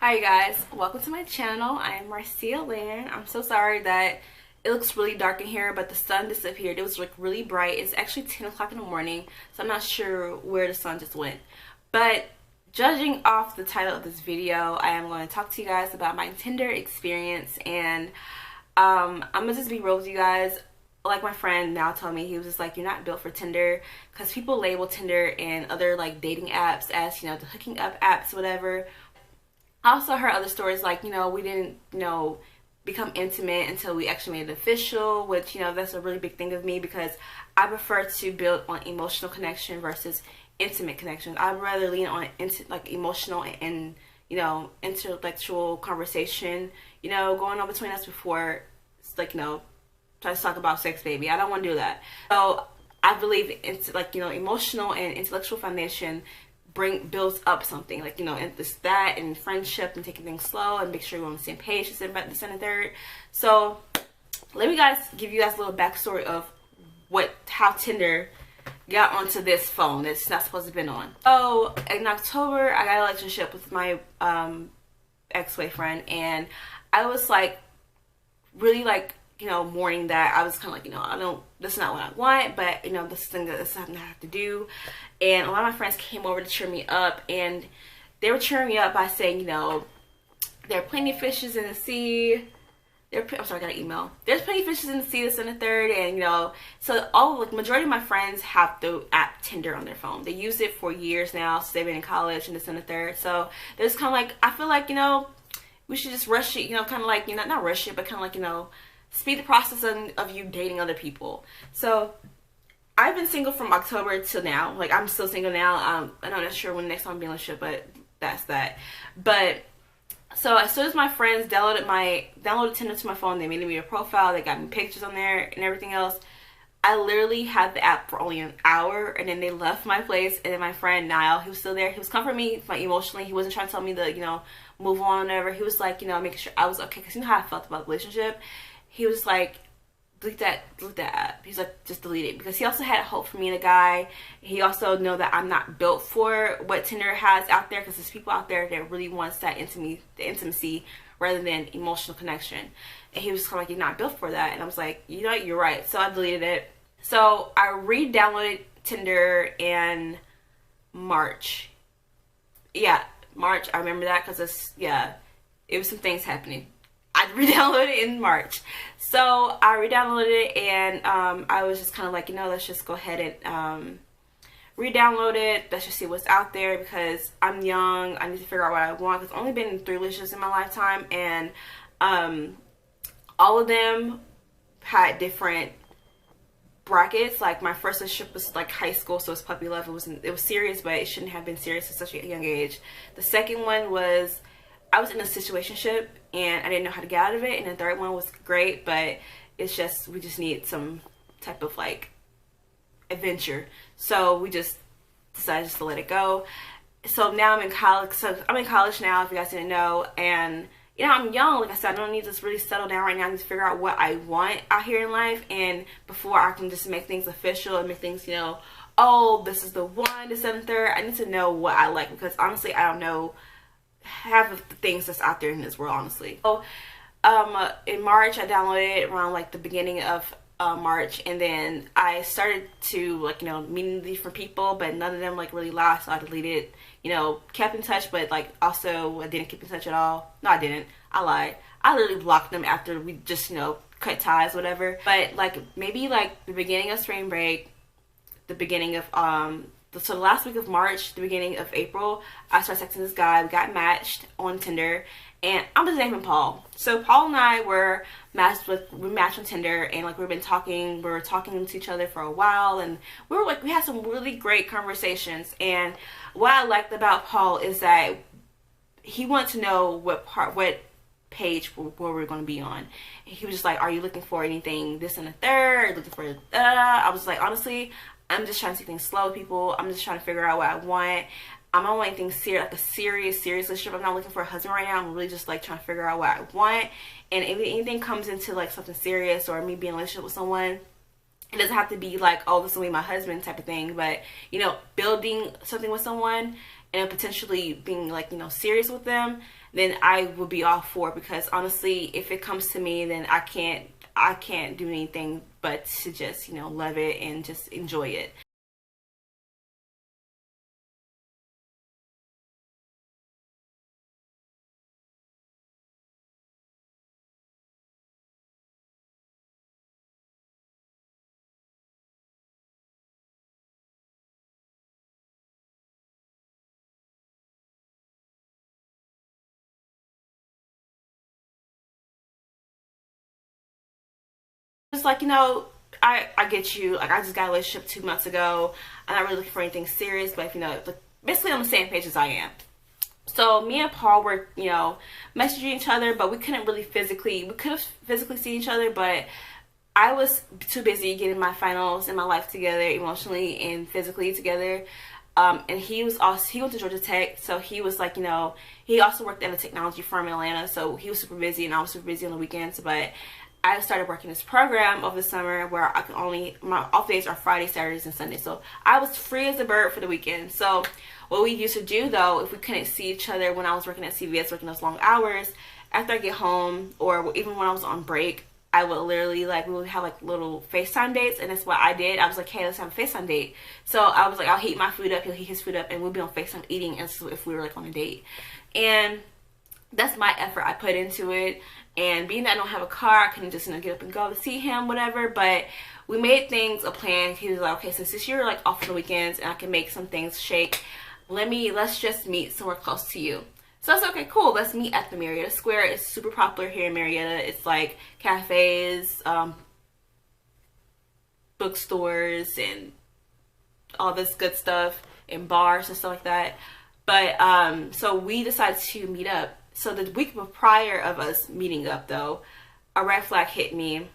Hi guys, welcome to my channel. I am Marcia Lynn. I'm so sorry that it looks really dark in here, but the sun disappeared. It was like really bright. It's actually 10 o'clock in the morning, so I'm not sure where the sun just went. But judging off the title of this video, I am going to talk to you guys about my Tinder experience, and I'm gonna just be real with you guys. Like my friend now told me, he was just like, you're not built for Tinder, because people label Tinder and other like dating apps as, the hooking up apps, whatever. I also heard other stories like, we didn't, become intimate until we actually made it official, which, that's a really big thing of me, because I prefer to build on emotional connection versus intimate connections. I'd rather lean on emotional and intellectual conversation, going on between us before it's like, try to talk about sex, baby. I don't want to do that. So I believe it's like, emotional and intellectual foundation builds up something, like, and that and friendship and taking things slow and make sure you're on the same page, this and the third. So let me give you guys a little backstory of how Tinder got onto this phone that's not supposed to have been on. So in October, I got a relationship with my ex-boyfriend, and I was like really like mourning that. I was kind of like, this is not what I want, but this thing that this is something I have to do. And a lot of my friends came over to cheer me up, and they were cheering me up by saying, there are plenty of fishes in the sea. I'm sorry, I got an email. There's plenty of fishes in the sea, this and the third, and so majority of my friends have the app Tinder on their phone. They use it for years now, since they've been in college and this and the third. So there's kind of like, I feel like, we should just rush it, kind of like, not rush it, but kind of like, speed the process of you dating other people. So I've been single from October till now. Like, I'm still single now. I'm not sure when the next time I'll be in a relationship, but that's that. But so as soon as my friends downloaded Tinder to my phone, they made me a profile, they got me pictures on there and everything else. I literally had the app for only an hour, and then they left my place. And then my friend Niall, he was still there. He was comforting me emotionally. He wasn't trying to tell me to move on or whatever. He was like, making sure I was okay, because you know how I felt about the relationship. He was like, delete that app. He's like, just delete it, because he also had hope for me and a guy. He also know that I'm not built for what Tinder has out there, because there's people out there that really wants that intimacy rather than emotional connection. And he was kind of like, you're not built for that. And I was like, what, you're right. So I deleted it. So I re-downloaded Tinder in March. Yeah, March. I remember that because it was some things happening. I re-downloaded it in March. So I re-downloaded it, and I was just kind of like, let's just go ahead and re-download it. Let's just see what's out there, because I'm young. I need to figure out what I want, because I've only been in 3 relationships in my lifetime, and all of them had different brackets. Like, my first relationship was like high school, so it's puppy love. It was serious, but it shouldn't have been serious at such a young age. The second one was, I was in a situationship and I didn't know how to get out of it. And the third one was great, but it's just, we just need some type of like adventure. So we just decided just to let it go. So now I'm in college. So I'm in college now, if you guys didn't know. And, I'm young. Like I said, I don't need to really settle down right now. I need to figure out what I want out here in life. And before I can just make things official and make things, oh, this is the one, this and the third. I need to know what I like, because honestly, I don't know half of the things that's out there in this world, honestly. So in March, I downloaded it around like the beginning of March, and then I started to meeting different people, but none of them like really last, so I deleted it. Kept in touch, but like also I didn't keep in touch at all. No, I didn't. I lied. I literally blocked them after we just cut ties, whatever. But like maybe like the beginning of spring break, the beginning of so the last week of March, the beginning of April, I started texting this guy. We got matched on Tinder, and I'm just naming Paul. So Paul and I were matched on Tinder, and like we were talking to each other for a while, and we had some really great conversations. And what I liked about Paul is that he wanted to know what page where we're going to be on. And he was just like, are you looking for anything this and the third? Are you looking for I was like, honestly, I'm just trying to take things slow with people. I'm just trying to figure out what I want. I don't want anything serious, like a serious relationship. I'm not looking for a husband right now. I'm really just like trying to figure out what I want. And if anything comes into like something serious, or me being in a relationship with someone, it doesn't have to be like, oh, this will be my husband type of thing. But, building something with someone and potentially being like, serious with them, then I would be all for it, because honestly, if it comes to me, then I can't do anything but to just, you know, love it and just enjoy it. Just like, you know, I get you. Like, I just got a relationship 2 months ago. I'm not really looking for anything serious, but if, you know, like, basically on the same page as I am. So me and Paul were, you know, messaging each other, but we could have physically seen each other, but I was too busy getting my finals and my life together, emotionally and physically together. And he went to Georgia Tech, so he was like, you know, he also worked at a technology firm in Atlanta, so he was super busy, and I was super busy on the weekends. But I started working this program over the summer where my off days are Fridays, Saturdays, and Sundays. So I was free as a bird for the weekend. So what we used to do, though, if we couldn't see each other when I was working at CVS, working those long hours, after I get home, or even when I was on break, I would literally, like, we would have like little FaceTime dates, and that's what I did. I was like, hey, let's have a FaceTime date. So I was like, I'll heat my food up, he'll heat his food up, and we'll be on FaceTime eating as if we were like on a date. And that's my effort I put into it. And being that I don't have a car, I couldn't just, you know, get up and go to see him, whatever. But we made things a plan. He was like, okay, since this year, like, off on the weekends and I can make some things shake, let's just meet somewhere close to you. So I said, okay, cool, let's meet at the Marietta Square. It's super popular here in Marietta. It's like cafes, bookstores, and all this good stuff, and bars and stuff like that. But so we decided to meet up. So the week prior of us meeting up, though, a red flag hit me.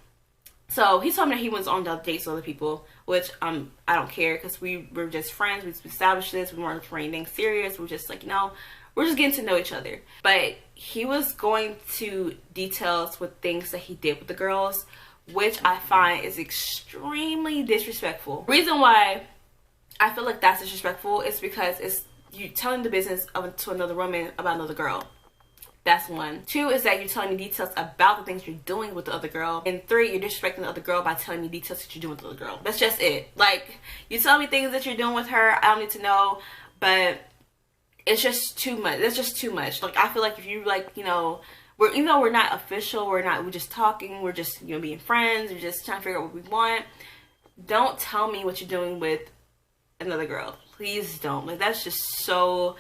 So he told me that he was on dates with other people, which I don't care, because we were just friends. We established this. We weren't for anything serious. We were just like, you know, we're just getting to know each other. But he was going to details with things that he did with the girls, which I find is extremely disrespectful. Reason why I feel like that's disrespectful is because it's you telling the business to another woman about another girl. That's one. Two is that you're telling me details about the things you're doing with the other girl. And three, you're disrespecting the other girl by telling me details that you're doing with the other girl. That's just it. Like, you tell me things that you're doing with her, I don't need to know, but it's just too much. That's just too much. Like, I feel like if you, like, you know, even though we're not official, we're just talking, we're just, you know, being friends, we're just trying to figure out what we want, don't tell me what you're doing with another girl. Please don't. Like, that's just so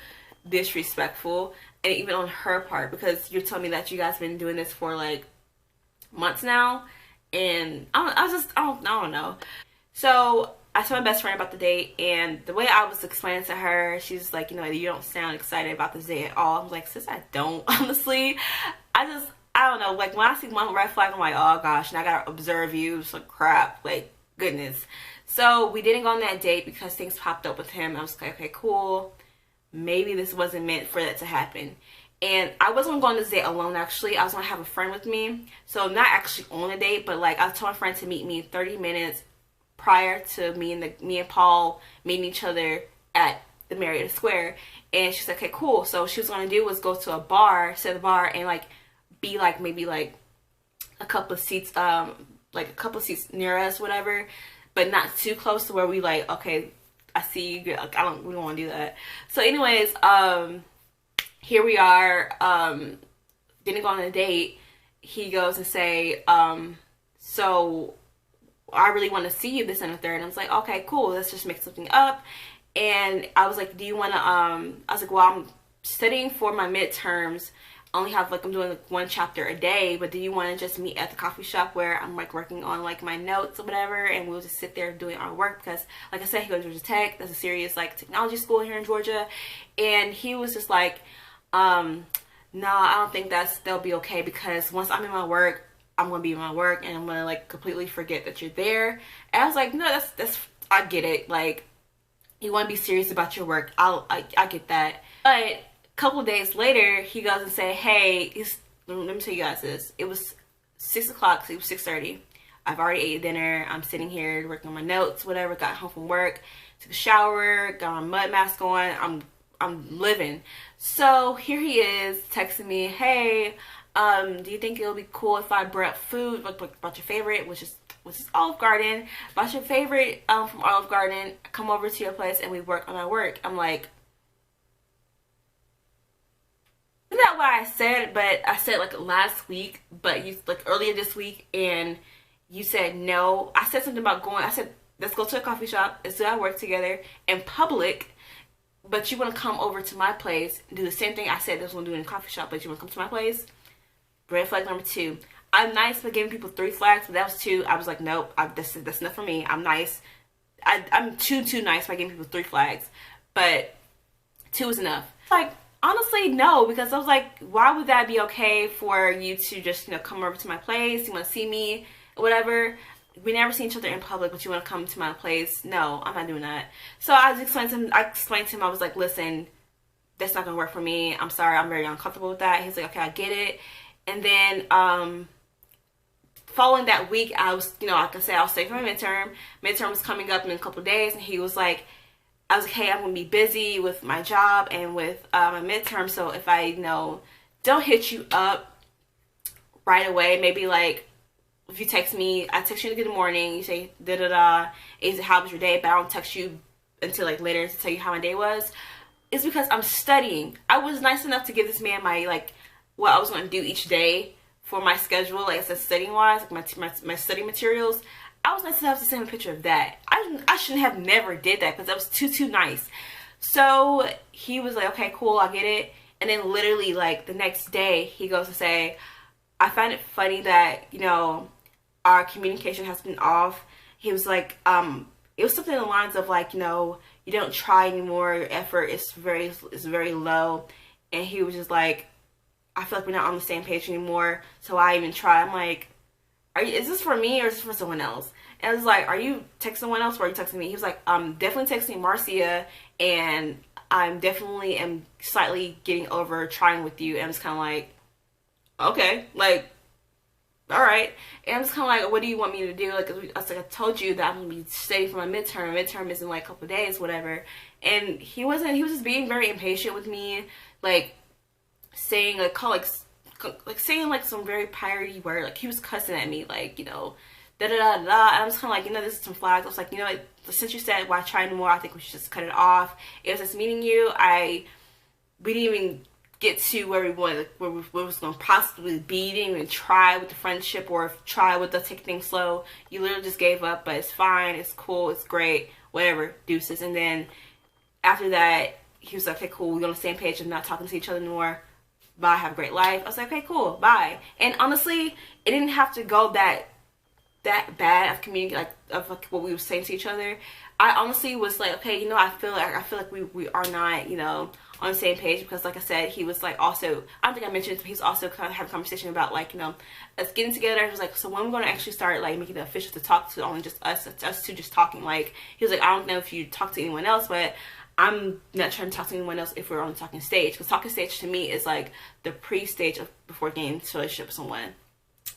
disrespectful. And even on her part, because you're telling me that you guys been doing this for like months now, and I don't know. So I told my best friend about the date, and the way I was explaining to her, she's like, you know, you don't sound excited about this date at all. I'm like, sis, I don't. Honestly, I don't know. Like, when I see one red flag, I'm like, oh gosh, and I gotta observe you. It's like, crap, like, goodness. So we didn't go on that date because things popped up with him. I was like, okay, cool. Maybe this wasn't meant for that to happen. And I wasn't going on this date alone, actually. I was going to have a friend with me. So not actually on a date, but like I told my friend to meet me 30 minutes prior to me and Paul meeting each other at the Marietta Square. And she's like, okay, cool. So what she was going to do was go to a bar, sit at the bar, and like be like maybe like a couple of seats near us, whatever, but not too close to where we like, okay, I see you. Like, we don't want to do that. So anyways, here we are, didn't go on a date. He goes and say, so I really want to see you this and the third. And I was like, okay, cool. Let's just make something up. And I was like, do you want to, I was like, well, I'm studying for my midterms. I only have, like, I'm doing like one chapter a day, but do you want to just meet at the coffee shop where I'm like working on like my notes or whatever, and we'll just sit there doing our work? Because like I said, he goes to Georgia Tech. That's a serious like technology school here in Georgia. And he was just like, no, I don't think that'll be okay, because once I'm in my work, I'm gonna be in my work, and I'm gonna like completely forget that you're there. And I was like, no, that's I get it. Like, you want to be serious about your work. I get that. But a couple of days later, he goes and say, hey, let me tell you guys this. It was 6 o'clock, so it was 6:30. I've already ate dinner. I'm sitting here working on my notes, whatever. Got home from work, took a shower, got my mud mask on. I'm I'm living. So here he is texting me, hey, do you think it would be cool if I brought food, like about your favorite, which is Olive Garden, about your favorite from Olive Garden, come over to your place and we work on my work. I'm like, isn't that what I said? But I said like last week, but you like earlier this week, and you said no. I said something about going. I said let's go to a coffee shop. Let's do our work together in public. But you want to come over to my place and do the same thing I said I was going to do in a coffee shop. But you want to come to my place. Red flag number 2. I'm nice for giving people 3 flags, but that was 2. I was like, nope, that's enough for me. I'm nice. I'm too nice by giving people 3 flags, but 2 is enough. Like, honestly, no, because I was like, why would that be okay for you to just, come over to my place? You want to see me, whatever. We never see each other in public, but you want to come to my place? No, I'm not doing that. So I explained to him, I was like, listen, that's not going to work for me. I'm sorry, I'm very uncomfortable with that. He's like, okay, I get it. And then, following that week, I was, like I said, I was studying for my midterm. Midterm was coming up in a couple of days, and he was like, I was like, hey, I'm going to be busy with my job and with my midterm, so if I, don't hit you up right away, maybe like, if you text me, I text you in the good morning, you say da-da-da, is how was your day, but I don't text you until like later to tell you how my day was, it's because I'm studying. I was nice enough to give this man my, like, what I was going to do each day for my schedule, like I said, studying wise, like my study materials. I was nice enough to send him a picture of that. I shouldn't have never did that because that was too nice. So he was like, okay, cool, I get it. And then literally like the next day he goes to say, I find it funny that, our communication has been off. He was like, it was something along the lines of like, you don't try anymore, your effort is very low. And he was just like, I feel like we're not on the same page anymore, so I even try. I'm like, is this for me or is this for someone else? And I was like, are you texting someone else or are you texting me? He was like, I'm definitely texting Marcia, and I'm definitely am slightly getting over trying with you. And I'm just kind of like, okay, like, all right. And I'm just kind of like, what do you want me to do? Like, I was like, I told you that I'm going to be studying for my midterm. Midterm is in like a couple of days, whatever. And he was just being very impatient with me, like, saying like saying like some very piratey word, like he was cussing at me, like, da da da da. And I'm just kind of like, this is some flags. I was like, what, since you said why try anymore, I think we should just cut it off. It was just meeting you. We didn't even get to where we wanted, where we was going to possibly be. Didn't even try with the friendship or try with the take things slow. You literally just gave up, but it's fine, it's cool, it's great, whatever, deuces. And then after that, he was like, okay, cool, we're on the same page of not talking to each other anymore. Bye, have a great life. I was like, okay, cool, bye. And honestly, it didn't have to go that bad of communicating, like what we were saying to each other. I honestly was like, okay, I feel like we are not, on the same page, because like I said, he was like also, I don't think I mentioned it, but he's also kind of having a conversation about like, us getting together. He was like, so when we're going to actually start like making it official to talk to only just us two just talking. Like, he was like, I don't know if you talk to anyone else, but I'm not trying to talk to anyone else if we're on the talking stage, because talking stage to me is like the pre-stage of before getting into a relationship with someone.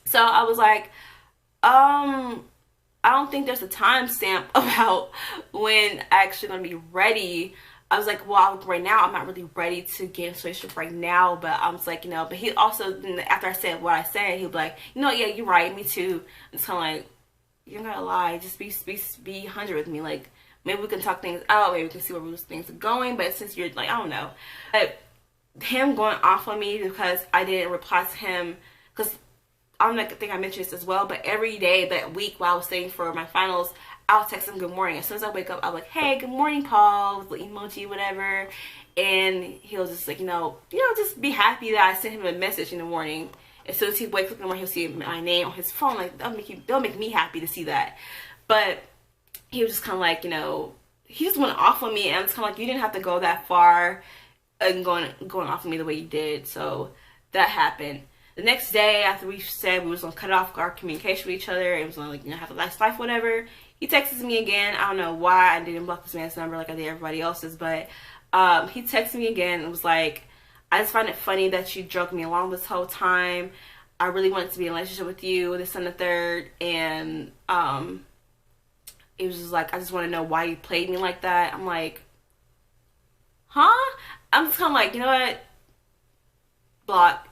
So I was like, I don't think there's a timestamp about when I actually gonna be ready. I was like, well, right now I'm not really ready to get into a relationship right now, but I was like, but he also, after I said what I said, he'd be like, yeah, you're right, me too. It's kind of like, you're not gonna lie, just be 100 with me, like, maybe we can talk things out, maybe we can see where things are going, but since you're like, I don't know. But him going off on me because I didn't reply to him, because I don't think I mentioned this as well, but every day that week while I was studying for my finals, I'll text him good morning. As soon as I wake up, I'm like, hey, good morning, Paul, with the emoji, whatever. And he'll just like, just be happy that I sent him a message in the morning. As soon as he wakes up in the morning, he'll see my name on his phone. Like, that'll make me happy to see that. But he was just kind of like, he just went off on me, and it's kind of like, you didn't have to go that far and going off on me the way you did. So that happened. The next day, after we said we was gonna cut off our communication with each other, it was gonna like, have a nice life, whatever, he texted me again. I don't know why I didn't block this man's number like I did everybody else's, but he texted me again and was like, I just find it funny that you drugged me along this whole time. I really wanted to be in a relationship with you, this and the third, and it was just like, I just want to know why you played me like that. I'm like, huh? I'm just kind of like, you know what? Block.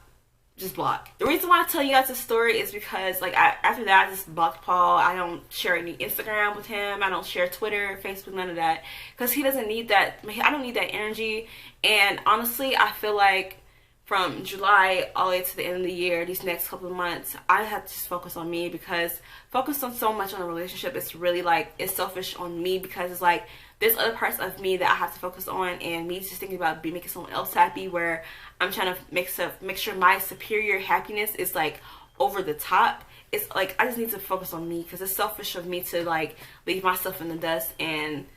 Just block. The reason why I tell you guys this story is because, like, after that, I just blocked Paul. I don't share any Instagram with him. I don't share Twitter, Facebook, none of that. Because he doesn't need that. I don't need that energy. And honestly, I feel like from July all the way to the end of the year, these next couple of months, I have to just focus on me, because focus on so much on a relationship, it's really like, it's selfish on me, because it's like there's other parts of me that I have to focus on, and me just thinking about making someone else happy, where I'm trying to make sure my superior happiness is like over the top. It's like I just need to focus on me, because it's selfish of me to like leave myself in the dust and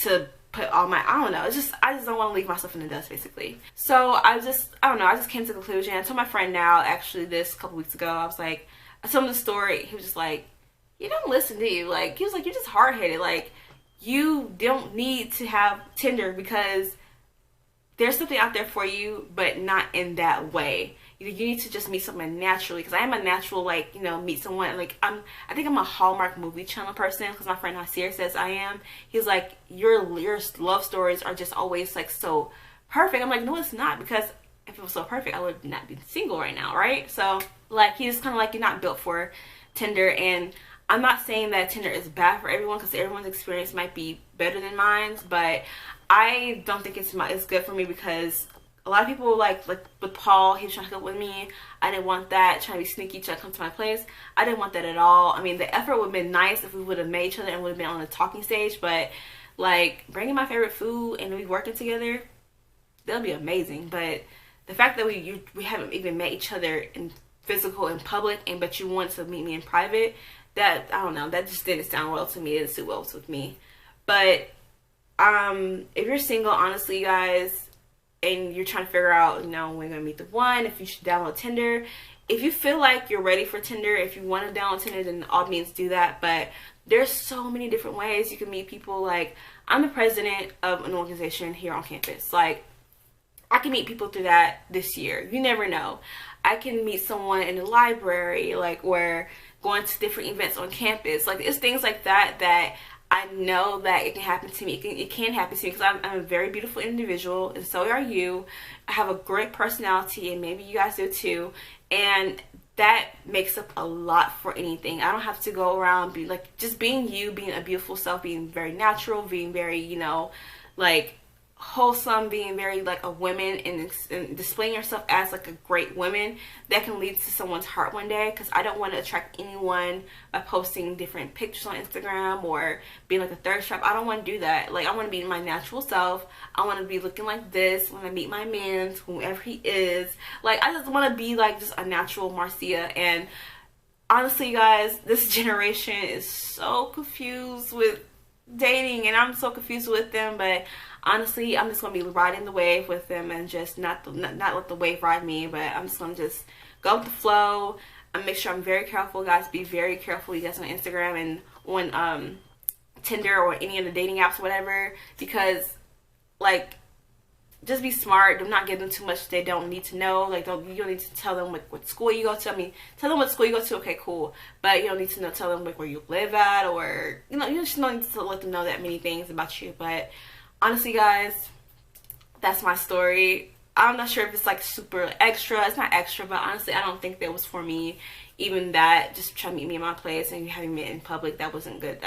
to put all my, I don't know, it's just, I just don't want to leave myself in the dust, basically. So I don't know, I just came to the conclusion. I told my friend now, actually, this couple weeks ago, I was like, I told him the story. He was just like, you don't listen, do you? Like, he was like, you're just hard-headed. Like, you don't need to have Tinder, because there's something out there for you, but not in that way. You need to just meet someone naturally, because I am a natural, like, you know, meet someone, like, I think I'm a Hallmark movie channel person, because my friend Nasir says I am. He's like, your love stories are just always, like, so perfect. I'm like, no, it's not, because if it was so perfect, I would not be single right now, right? So, like, he's kind of like, you're not built for Tinder, and I'm not saying that Tinder is bad for everyone, because everyone's experience might be better than mine, but I don't think it's good for me, because a lot of people, like with Paul, he was trying to hook up with me. I didn't want that, trying to be sneaky, trying to come to my place. I didn't want that at all. I mean, the effort would have been nice if we would have met each other and would have been on the talking stage, but like bringing my favorite food and we working together, that'll be amazing. But the fact that we haven't even met each other in physical in public, but you want to meet me in private, that, I don't know, that just didn't sound well to me. It didn't sit well with me. But if you're single, honestly, you guys, and you're trying to figure out, you know, when you're gonna meet the one, if you should download Tinder, if you feel like you're ready for Tinder, if you want to download Tinder, then all means do that. But there's so many different ways you can meet people. Like, I'm the president of an organization here on campus. Like, I can meet people through that this year. You never know. I can meet someone in the library, like, where going to different events on campus. Like, it's things like that that I know that it can happen to me. It can happen to me, because I'm a very beautiful individual, and so are you. I have a great personality, and maybe you guys do too. And that makes up a lot for anything. I don't have to go around be like, just being you, being a beautiful self, being very natural, being very, you know, like wholesome, being very like a woman, and displaying yourself as like a great woman, that can lead to someone's heart one day. Because I don't want to attract anyone by posting different pictures on Instagram or being like a thirst trap. I don't want to do that. Like, I want to be my natural self. I want to be looking like this when I meet my man, whoever he is. Like, I just want to be like just a natural Marcia. And honestly, guys, this generation is so confused with dating, and I'm so confused with them. But honestly, I'm just gonna be riding the wave with them, and just not let the wave ride me. But I'm just gonna just go with the flow and make sure I'm very careful, guys. Be very careful, you guys, on Instagram and on Tinder or any of the dating apps, whatever, because like, just be smart. Do not give them too much they don't need to know. Like, you don't need to tell them like what school you go to. I mean, tell them what school you go to, okay, cool. But you don't need to tell them like where you live at, or, you know, you just don't need to let them know that many things about you. But honestly, guys, that's my story. I'm not sure if it's like super extra. It's not extra, but honestly, I don't think that was for me. Even that, just trying to meet me in my place and having me in public, that wasn't good.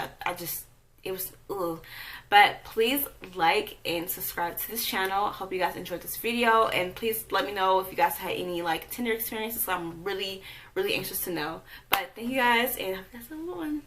It was, ugh. But please like and subscribe to this channel. I hope you guys enjoyed this video, and please let me know if you guys had any like Tinder experiences. I'm really, really anxious to know. But thank you guys, and I hope you guys have a good one.